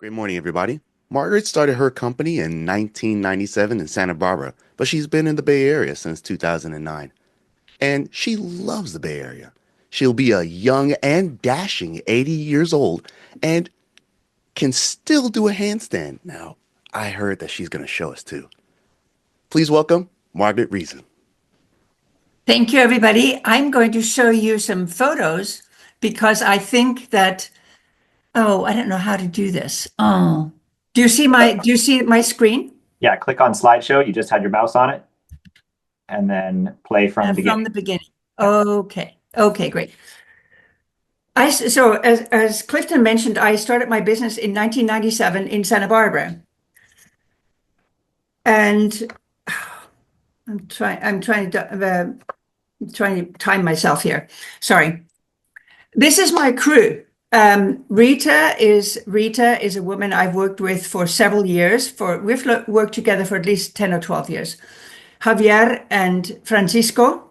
Great morning, everybody. Margaret started her company in 1997 in Santa Barbara, but she's been in the Bay Area since 2009. And she loves the Bay Area. She'll be a young and dashing 80 years old and can still do a handstand. Now, I heard that she's going to show us too. Please welcome Margaret Riesen. Thank you, everybody. I'm going to show you some photos because I think that, I don't know how to do this. Oh, do you see my screen? Yeah, click on slideshow. You just had your mouse on it. And then play from the From beginning. the beginning. Okay. Okay, great. As Clifton mentioned, I started my business in 1997 in Santa Barbara. And I'm trying to time myself here. Sorry. This is my crew. Rita is a woman I've worked with for several years. We've worked together for at least 10 or 12 years. Javier and Francisco.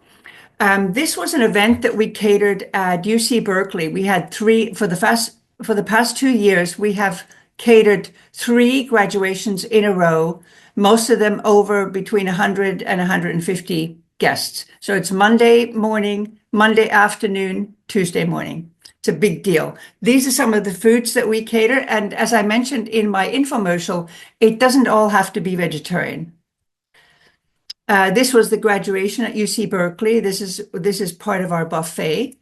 This was an event that we catered at UC Berkeley. We had three for the past 2 years. We have catered 3 graduations in a row, most of them over between 100 and 150 guests. So it's Monday morning, Monday afternoon, Tuesday morning. It's a big deal. These are some of the foods that we cater. And as I mentioned in my infomercial, it doesn't all have to be vegetarian. This was the graduation at UC Berkeley. This is part of our buffet.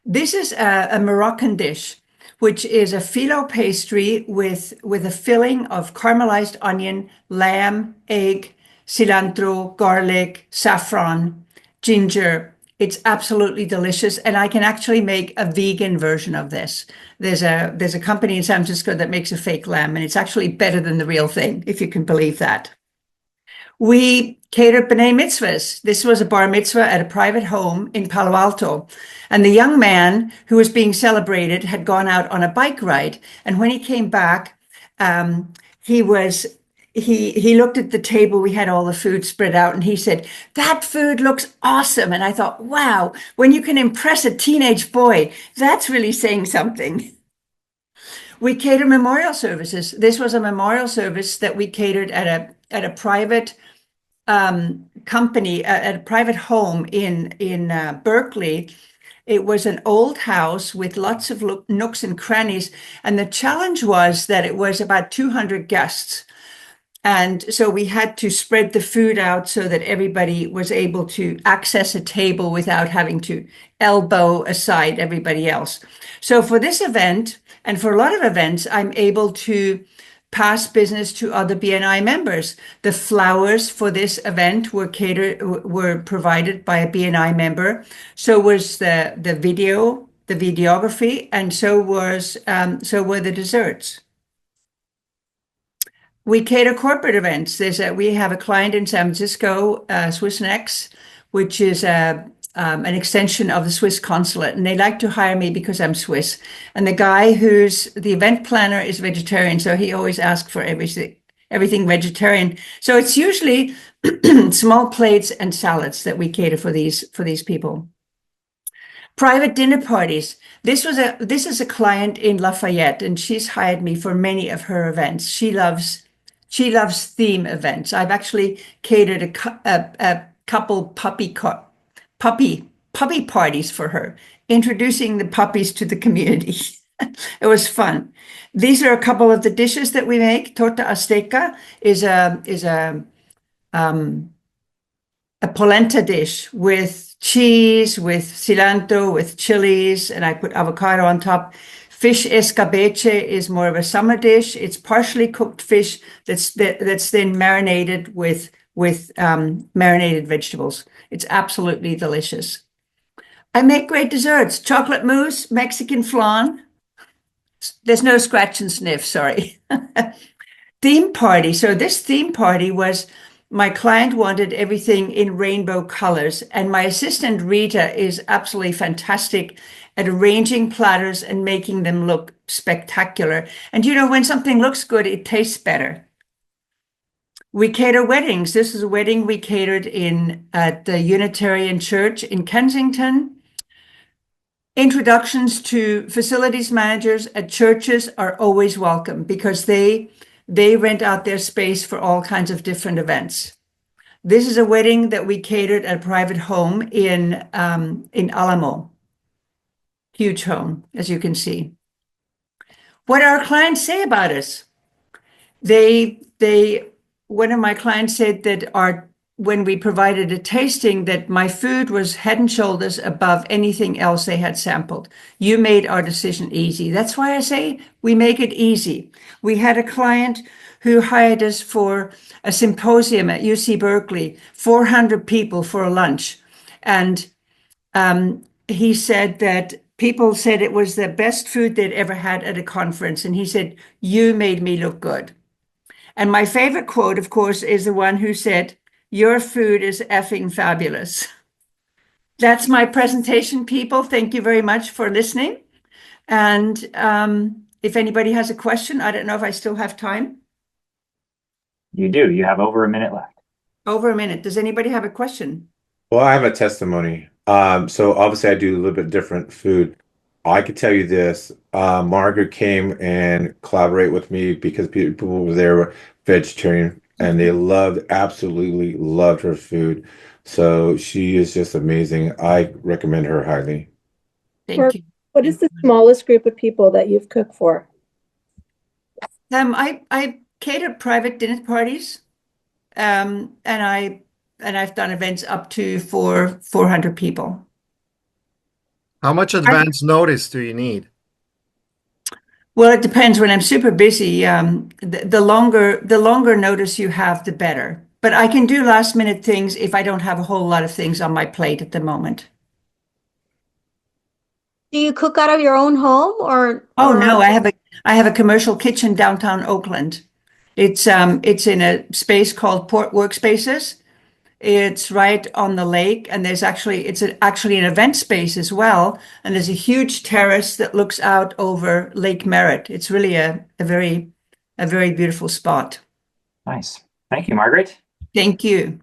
This is a Moroccan dish, which is a phyllo pastry with a filling of caramelized onion, lamb, egg, cilantro, garlic, saffron, ginger. It's absolutely delicious, and I can actually make a vegan version of this. There's a company in San Francisco that makes a fake lamb, and it's actually better than the real thing, if you can believe that. We catered B'nai mitzvahs. This was a bar mitzvah at a private home in Palo Alto. And the young man who was being celebrated had gone out on a bike ride. And when he came back, he looked at the table. We had all the food spread out, and he said, "That food looks awesome." And I thought, wow, when you can impress a teenage boy, that's really saying something. We cater memorial services. This was a memorial service that we catered at a private company, at a private home in Berkeley. It was an old house with lots of nooks and crannies. And the challenge was that it was about 200 guests. And so we had to spread the food out so that everybody was able to access a table without having to elbow aside everybody else. So for this event, and for a lot of events, I'm able to pass business to other BNI members. The flowers for this event were provided by a BNI member. So was the videography, and so were the desserts. We cater corporate events. We have a client in San Francisco, Swiss Next, which is an extension of the Swiss consulate, and they like to hire me because I'm Swiss. And the guy who's the event planner is vegetarian, so he always asks for everything vegetarian. So it's usually small plates and salads that we cater for these people. Private dinner parties. This is a client in Lafayette, and she's hired me for many of her events. She loves theme events. I've actually catered a couple puppy parties for her, introducing the puppies to the community. It was fun. These are a couple of the dishes that we make. Torta Azteca is a polenta dish with cheese, with cilantro, with chilies, and I put avocado on top. Fish escabeche is more of a summer dish. It's partially cooked fish that's then marinated with marinated vegetables. It's absolutely delicious. I make great desserts. Chocolate mousse, Mexican flan. There's no scratch and sniff, sorry. Theme party. So this theme party was, my client wanted everything in rainbow colors, and my assistant Rita is absolutely fantastic at arranging platters and making them look spectacular. And when something looks good, it tastes better. We cater weddings. This is a wedding we catered at the Unitarian Church in Kensington. Introductions to facilities managers at churches are always welcome because they rent out their space for all kinds of different events. This is a wedding that we catered at a private home in Alamo. Huge home, as you can see. What do our clients say about us? One of my clients said that when we provided a tasting, that my food was head and shoulders above anything else they had sampled. You made our decision easy. That's why I say we make it easy. We had a client who hired us for a symposium at UC Berkeley, 400 people for a lunch. And he said that people said it was the best food they'd ever had at a conference. And he said, you made me look good. And my favorite quote, of course, is the one who said, your food is effing fabulous. That's my presentation, people. Thank you very much for listening. And if anybody has a question, I don't know if I still have time. You do. You have over a minute left. Over a minute. Does anybody have a question? Well, I have a testimony. So obviously I do a little bit different food. I could tell you this, Margaret came and collaborated with me because people were there vegetarian and they absolutely loved her food. So she is just amazing. I recommend her highly. Thank you. What is the smallest group of people that you've cooked for? I cater private dinner parties, and I've done events up to 400 people. How much advance notice do you need? Well, it depends. When I'm super busy, the longer notice you have, the better. But I can do last minute things if I don't have a whole lot of things on my plate at the moment. Do you cook out of your own home or? Oh no, I have a commercial kitchen downtown Oakland. It's in a space called Port Workspaces. It's right on the lake, and it's actually an event space as well. And there's a huge terrace that looks out over Lake Merritt. It's really a very beautiful spot. Nice. Thank you, Margaret. Thank you.